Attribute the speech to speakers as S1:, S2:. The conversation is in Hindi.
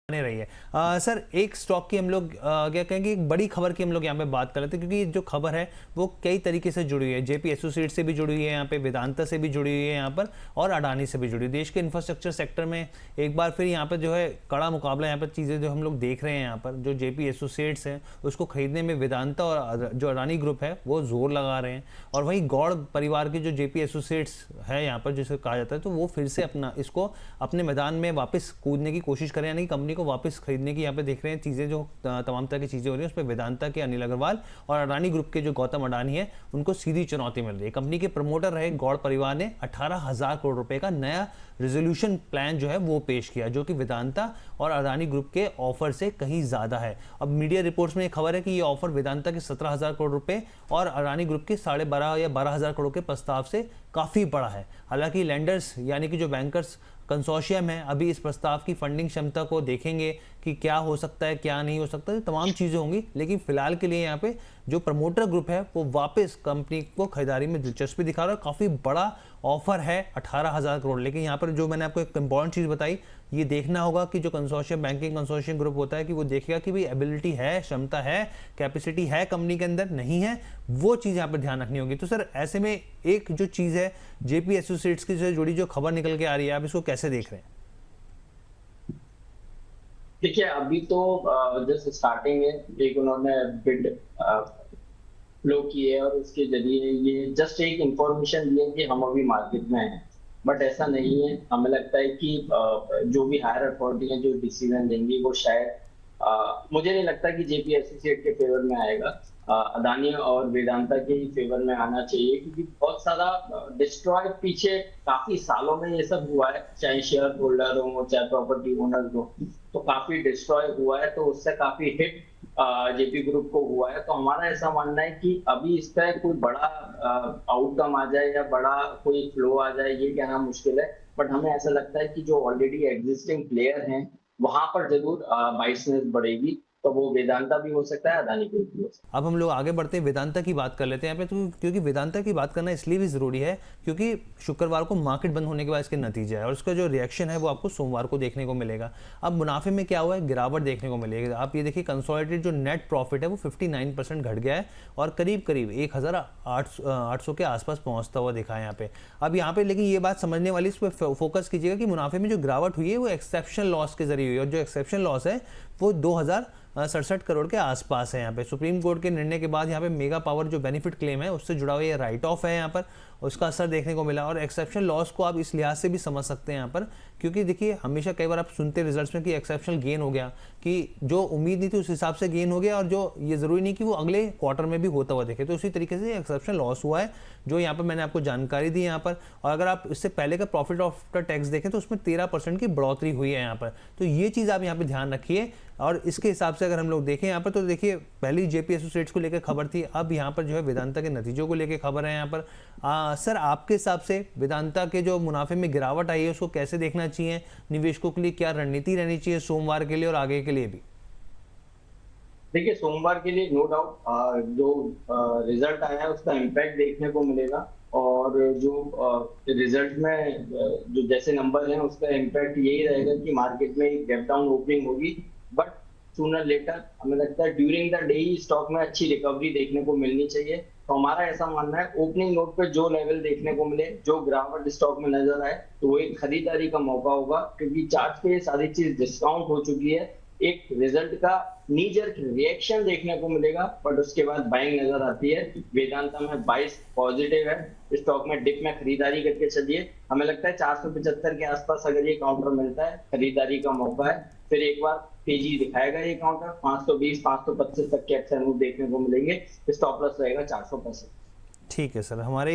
S1: बने रही है। सर एक स्टॉक की हम लोग क्या कहेंगे, एक बड़ी खबर की हम लोग यहाँ पे बात कर लेते हैं, क्योंकि जो खबर है वो कई तरीके से जुड़ी हुई है। जेपी एसोसिएट से भी जुड़ी हुई है, यहाँ पे वेदांता से भी जुड़ी हुई है यहाँ पर, और अडानी से भी जुड़ी हुई है। देश के इंफ्रास्ट्रक्चर सेक्टर में एक बार फिर यहाँ पर जो है कड़ा मुकाबला, यहाँ पर चीज़ें जो हम लोग देख रहे हैं यहाँ पर, जो जेपी एसोसिएट्स हैं उसको खरीदने में वेदांता और जो अडानी ग्रुप है वो जोर लगा रहे हैं। और वहीं गौड़ परिवार के जो जेपी एसोसिएट्स है यहाँ पर जिसे कहा जाता है, तो वो फिर से अपना इसको अपने मैदान में वापस कूदने की कोशिश करें, यानी कंपनी को वापस खरीदने की यहाँ पे देख रहे हैं चीज़ें, जो तमाम तरह की चीज़ें हो रही हैं उस पर वेदांता के अनिल अग्रवाल और अडानी ग्रुप के जो गौतम अडानी है उनको सीधी चुनौती मिल रही है। कंपनी के प्रमोटर रहे गौड़ परिवार ने 18,000 करोड़ रुपए का नया रेजोल्यूशन प्लान जो है वो पेश किया, जो कि वेदांता और अडानी ग्रुप के ऑफर से कहीं ज्यादा है। अब मीडिया रिपोर्ट्स में एक खबर है कि ये ऑफर वेदांता के 17,000 करोड़ रुपए और अडानी ग्रुप के 12.5 या 12,000 करोड़ के प्रस्ताव से काफी बड़ा है। हालांकि लेंडर्स यानी कि जो बैंकर्स कंसोर्शियम है अभी इस प्रस्ताव की फंडिंग क्षमता को देखेंगे कि क्या हो सकता है क्या नहीं हो सकता है, तमाम चीज़ें होंगी। लेकिन फिलहाल के लिए यहाँ पे जो प्रमोटर ग्रुप है वो वापस कंपनी को खरीदारी में दिलचस्पी दिखा रहा है। काफ़ी बड़ा ऑफर है 18,000 करोड़। लेकिन यहाँ पर जो मैंने आपको एक इंपॉर्टेंट चीज़ बताई, ये देखना होगा कि जो कंसोर्शियम बैंकिंग कंसोर्शियम ग्रुप होता है कि वो देखेगा कि भाई एबिलिटी है, क्षमता है, कैपेसिटी है कंपनी के अंदर, नहीं है, वो चीज़ यहाँ पर ध्यान रखनी होगी। तो सर ऐसे में एक जो चीज़ है जेपी एसोसिएट्स की से जुड़ी जो खबर निकल के आ रही है, आप इसको कैसे देख रहे हैं?
S2: देखिए अभी तो जस्ट स्टार्टिंग है, एक उन्होंने बिड फ्लो की है और उसके जरिए ये जस्ट एक इंफॉर्मेशन दी है कि हम अभी मार्केट में हैं। बट ऐसा नहीं है, हमें लगता है कि जो भी हायर अथॉरिटी है जो डिसीजन देंगी वो शायद मुझे नहीं लगता कि जेपी एसोसिएट के फेवर में आएगा। अदानी और वेदांता के ही फेवर में आना चाहिए, क्योंकि बहुत सारा डिस्ट्रॉय पीछे काफी सालों में ये सब हुआ है, चाहे शेयर होल्डर हो चाहे प्रॉपर्टी ओनर हो, तो काफी डिस्ट्रॉय हुआ है। तो उससे काफी हिट जेपी ग्रुप को हुआ है। तो हमारा ऐसा मानना है कि अभी इस पर कोई बड़ा आउटकम आ जाए या बड़ा कोई फ्लो आ जाए ये कहना मुश्किल है। बट हमें ऐसा लगता है कि जो ऑलरेडी एग्जिस्टिंग प्लेयर हैं वहां पर जरूर बाइसनेस बढ़ेगी, तो वो वेदांता भी हो सकता है, अदानी ग्रुप भी हो सकता है।
S1: अब हम लोग आगे बढ़ते हैं, वेदांता की बात कर लेते हैं यहाँ पे, तो क्योंकि वेदांता की बात करना इसलिए भी ज़रूरी है क्योंकि शुक्रवार को मार्केट बंद होने के बाद इसके नतीजे है और उसका जो रिएक्शन है वो आपको सोमवार को देखने को मिलेगा। अब मुनाफे में क्या हुआ है, गिरावट देखने को मिलेगी। आप ये देखिए कंसोलिडेटेड जो नेट प्रॉफिट है वो 59% घट गया है और करीब करीब 1,800 के आसपास पहुँचता हुआ दिखा है यहाँ पे। अब यहाँ पे लेकिन ये बात समझने वाली, इस पर फोकस कीजिएगा कि मुनाफे में जो गिरावट हुई है वो एक्सेप्शनल लॉस के जरिए हुई है, और जो एक्सेप्शनल लॉस है वो 2,067 करोड़ के आसपास है। यहाँ पे सुप्रीम कोर्ट के निर्णय के बाद यहाँ पे मेगा पावर जो बेनिफिट क्लेम है उससे जुड़ा हुआ ये राइट ऑफ है यहाँ पर, उसका असर देखने को मिला। और एक्सेप्शनल लॉस को आप इस लिहाज से भी समझ सकते हैं यहाँ पर, क्योंकि देखिए हमेशा कई बार आप सुनते रिजल्ट्स में कि एक्सेप्शनल गेन हो गया, कि जो उम्मीद नहीं थी उस हिसाब से गेन हो गया, और जो ये जरूरी नहीं कि वो अगले क्वार्टर में भी होता हुआ देखे। तो उसी तरीके से एक्सेप्शनल लॉस हुआ है जो यहाँ पर मैंने आपको जानकारी दी यहाँ पर। और अगर आप इससे पहले का प्रॉफिट आफ्टर टैक्स देखें तो उसमें 13% की बढ़ोतरी हुई है यहाँ पर। तो ये चीज़ आप यहाँ पर ध्यान रखिए। और इसके हिसाब से अगर हम लोग देखें यहाँ पर, तो देखिए पहली जेपी एसोसिएट्स को लेकर खबर थी, अब यहाँ पर जो है वेदांता के नतीजों को लेकर खबर है यहाँ पर। सर आपके हिसाब से वेदांता के जो मुनाफे में गिरावट आई है उसको कैसे देखना चाहिए, निवेशकों के लिए क्या रणनीति रहनी चाहिए सोमवार के लिए और आगे के लिए भी?
S2: देखिए सोमवार के लिए नो डाउट जो रिजल्ट आया है उसका इम्पैक्ट देखने को मिलेगा, और जो रिजल्ट में जो जैसे नंबर हैं उसका इम्पैक्ट यही रहेगा कि मार्केट में एक गैप डाउन ओपनिंग होगी। बट सूनर लेटर हमें लगता है during the day he stock में अच्छी रिकवरी देखने को मिलनी चाहिए। तो हमारा ऐसा मानना है ओपनिंग नोट पे जो लेवल देखने को मिले, जो गिरावट स्टॉक में नजर आए, तो वो एक खरीदारी का मौका होगा, क्योंकि चार्ट पे ये सारी चीज डिस्काउंट हो चुकी है। एक रिजल्ट का नीजर रिएक्शन देखने को मिलेगा, बट उसके बाद बाइंग नजर आती है। वेदांता में 22 पॉजिटिव है, स्टॉक में डिप में खरीदारी करके चलिए। हमें लगता है 475 के आसपास अगर ये काउंटर मिलता है खरीदारी का मौका है, फिर एक बार तेजी दिखाएगा ये काउंटर, 520 525 तक के अच्छा मूव देखने को मिलेंगे। स्टॉप लॉस रहेगा 465।
S1: ठीक है सर, हमारे